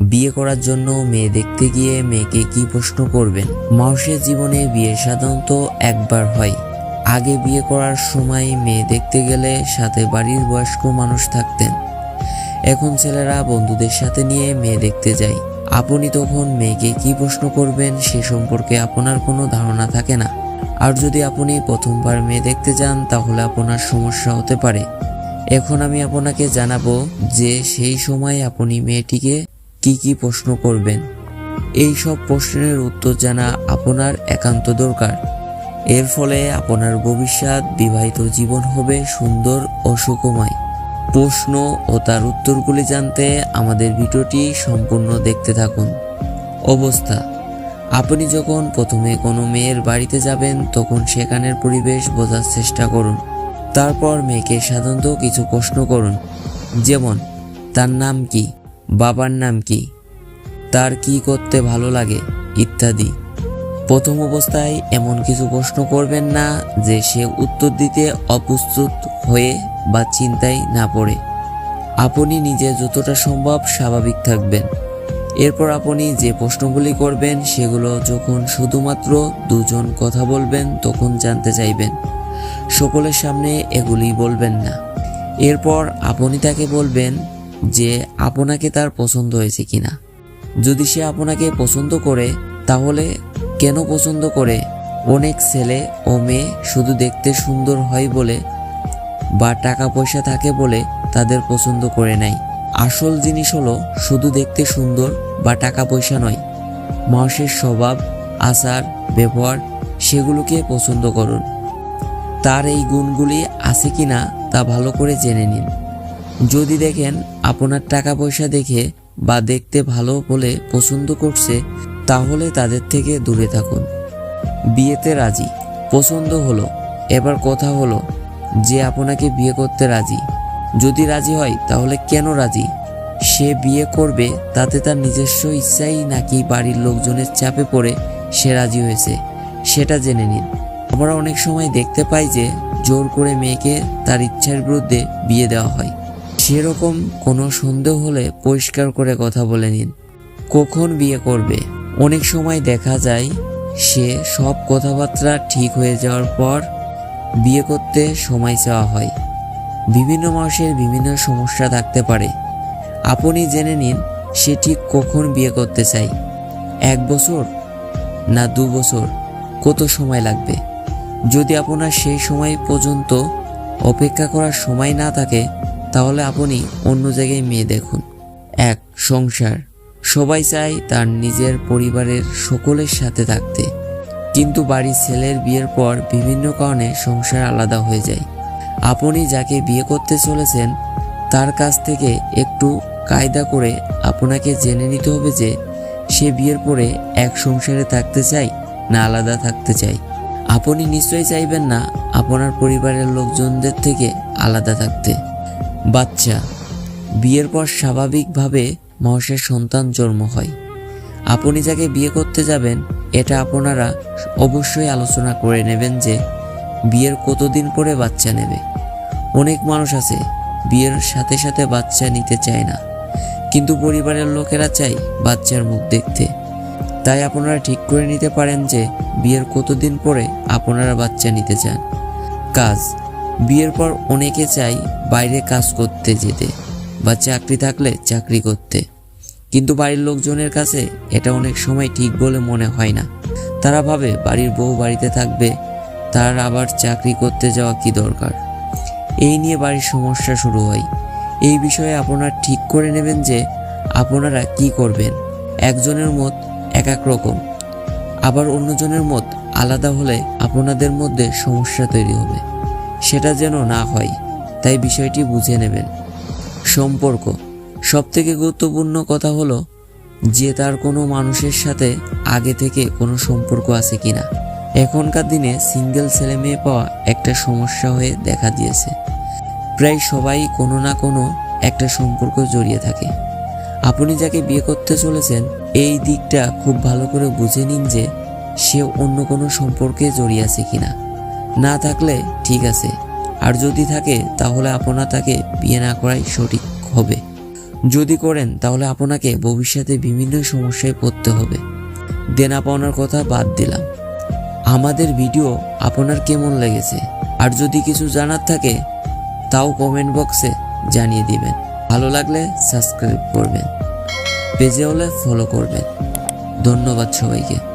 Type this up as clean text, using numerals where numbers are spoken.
বিয়ে করার জন্য মেয়ে দেখতে গিয়ে মেয়েকে কি প্রশ্ন করবেন? মানুষের জীবনে বিয়ে সাধারণত একবার হয়। আগে বিয়ে করার সময় মেয়ে দেখতে গেলে সাথে বাড়ির বয়স্ক মানুষ থাকতেন। এখন ছেলেরা বন্ধুদের সাথে নিয়ে মেয়ে দেখতে যায়। আপনি তখন মেয়েকে কি প্রশ্ন করবেন সে সম্পর্কে আপনার কোনো ধারণা থাকে না। আর যদি আপনি প্রথমবার মেয়ে দেখতে যান তাহলে আপনার সমস্যা হতে পারে। এখন আমি আপনাকে জানাবো যে সেই সময় আপনি মেয়েটিকে কি কি প্রশ্ন করবেন। এই সব প্রশ্নের উত্তর জানা আপনার একান্ত দরকার। এর ফলে আপনার ভবিষ্যৎ বিবাহিত জীবন হবে সুন্দর ও সুখময়। প্রশ্ন ও তার উত্তরগুলি জানতে আমাদের ভিডিওটি সম্পূর্ণ দেখতে থাকুন। অবস্থা: আপনি যখন প্রথমে কোনো মেয়ের বাড়িতে যাবেন তখন সেখানের পরিবেশ বোঝার চেষ্টা করুন। তারপর মেয়েকে সাধারণত কিছু প্রশ্ন করুন, যেমন তার নাম কি, বাবার নাম কি, তার কি করতে ভালো লাগে ইত্যাদি। প্রথম অবস্থায় এমন কিছু প্রশ্ন করবেন না যে সে উত্তর দিতে অপ্রস্তুত হয়ে বা চিন্তায় না পড়ে। আপনি নিজে যতটা সম্ভব স্বাভাবিক থাকবেন। এরপর আপনি যে প্রশ্নগুলি করবেন সেগুলো যখন শুধুমাত্র দুজন কথা বলবেন তখন জানতে চাইবেন। সকলের সামনে এগুলি বলবেন না। এরপর আপনি তাকে বলবেন যে আপনাকে তার পছন্দ হয়েছে কিনা। যদি সে আপনাকে পছন্দ করে তাহলে কেন পছন্দ করে? অনেক ছেলে ও মেয়ে শুধু দেখতে সুন্দর হয় বলে বা টাকা পয়সা থাকে বলে তাদের পছন্দ করে নাই। আসল জিনিস হলো শুধু দেখতে সুন্দর বা টাকা পয়সা নয়, মানুষের স্বভাব, আচার, ব্যবহার সেগুলোকে পছন্দ করুন। তার এই গুণগুলি আছে কিনা তা ভালো করে জেনে নিন। যদি দেখেন আপনার টাকা পয়সা দেখে বা দেখতে ভালো বলে পছন্দ করছে তাহলে তাদের থেকে দূরে থাকুন। বিয়েতে রাজি। পছন্দ হলো, এবার কথা হলো যে আপনাকে বিয়ে করতে রাজি। যদি রাজি হয় তাহলে কেন রাজি? সে বিয়ে করবে তাতে তার নিজস্ব ইচ্ছাই নাকি বাড়ির লোকজনের চাপে পড়ে সে রাজি হয়েছে সেটা জেনে নিন। আমরা অনেক সময় দেখতে পাই যে জোর করে মেয়েকে তার ইচ্ছার বিরুদ্ধে বিয়ে দেওয়া হয়। সেরকম কোনো সন্দেহ হলে পরিষ্কার করে কথা বলে নিন কখন বিয়ে করবে। অনেক সময় দেখা যায় সে সব কথাবার্তা ঠিক হয়ে যাওয়ার পর বিয়ে করতে সময় চাওয়া হয়। বিভিন্ন মানুষের বিভিন্ন সমস্যা থাকতে পারে। আপনি জেনে নিন সে ঠিক কখন বিয়ে করতে চায়। 1 বছর না 2 বছর, কত সময় লাগবে? যদি আপনার সেই সময় পর্যন্ত অপেক্ষা করার সময় না থাকে তাহলে আপনি অন্য জায়গায় মেয়ে দেখুন। 1. সংসার। সবাই চায় তার নিজের পরিবারের সকলের সাথে থাকতে, কিন্তু বাড়ির ছেলের বিয়ের পর বিভিন্ন কারণে সংসার আলাদা হয়ে যায়। আপনি যাকে বিয়ে করতে চলেছেন তার কাছ থেকে একটু কায়দা করে আপনাকে জেনে নিতে হবে যে সে বিয়ের পরে এক সংসারে থাকতে চায় না আলাদা থাকতে চায়। আপনি নিশ্চয়ই চাইবেন না আপনার পরিবারের লোকজনদের থেকে আলাদা থাকতে। বাচ্চা। বিয়ের পর স্বাভাবিকভাবে মানুষের সন্তান জন্ম হয়। আপনি যাকে বিয়ে করতে যাবেন এটা আপনারা অবশ্যই আলোচনা করে নেবেন যে বিয়ের কতদিন পরে বাচ্চা নেবে। অনেক মানুষ আছে বিয়ের সাথে সাথে বাচ্চা নিতে চায় না, কিন্তু পরিবারের লোকেরা চায় বাচ্চার মুখ দেখতে। তাই আপনারা ঠিক করে নিতে পারেন যে বিয়ের কতদিন পরে আপনারা বাচ্চা নিতে চান। কাজ। বিয়ের পর অনেকে চায় বাইরে কাজ করতে যেতে বা চাকরি থাকলে চাকরি করতে, কিন্তু বাড়ির লোকজনের কাছে এটা অনেক সময় ঠিক বলে মনে হয় না। তারা ভাবে বাড়ির বউ বাড়িতে থাকবে, তার আবার চাকরি করতে যাওয়া কি দরকার। এই নিয়ে বাড়ির সমস্যা শুরু হয়। এই বিষয়ে আপনারা ঠিক করে নেবেন যে আপনারা কি করবেন। একজনের মত এক এক রকম, আবার অন্যজনের মত আলাদা হলে আপনাদের মধ্যে সমস্যা তৈরি হবে। সেটা যেন না হয়, তাই বিষয়টি বুঝে নেবেন। সম্পর্ক। সবথেকে গুরুত্বপূর্ণ কথা হলো যে তার কোনো মানুষের সাথে আগে থেকে কোনো সম্পর্ক আছে কিনা। এখনকার দিনে সিঙ্গেল ছেলে মেয়ে পাওয়া একটা সমস্যা হয়ে দেখা দিয়েছে। প্রায় সবাই কোনো না কোনো একটা সম্পর্ক জড়িয়ে থাকে। আপনি যাকে বিয়ে করতে চলেছেন এই দিকটা খুব ভালো করে বুঝে নিন যে সে অন্য কোনো সম্পর্কে জড়িয়ে আছে কিনা। না থাকলে ঠিক আছে, আর যদি থাকে তাহলে আপনার তাকে বিয়ে না করাই সঠিক হবে। যদি করেন তাহলে আপনাকে ভবিষ্যতে বিভিন্ন সমস্যায় পড়তে হবে। দেনা পাওনার কথা বাদ দিলাম। আমাদের ভিডিও আপনার কেমন লেগেছে আর যদি কিছু জানার থাকে তাও কমেন্ট বক্সে জানিয়ে দিবেন। ভালো লাগলে সাবস্ক্রাইব করবেন, পেজে হলে ফলো করবেন। ধন্যবাদ সবাইকে।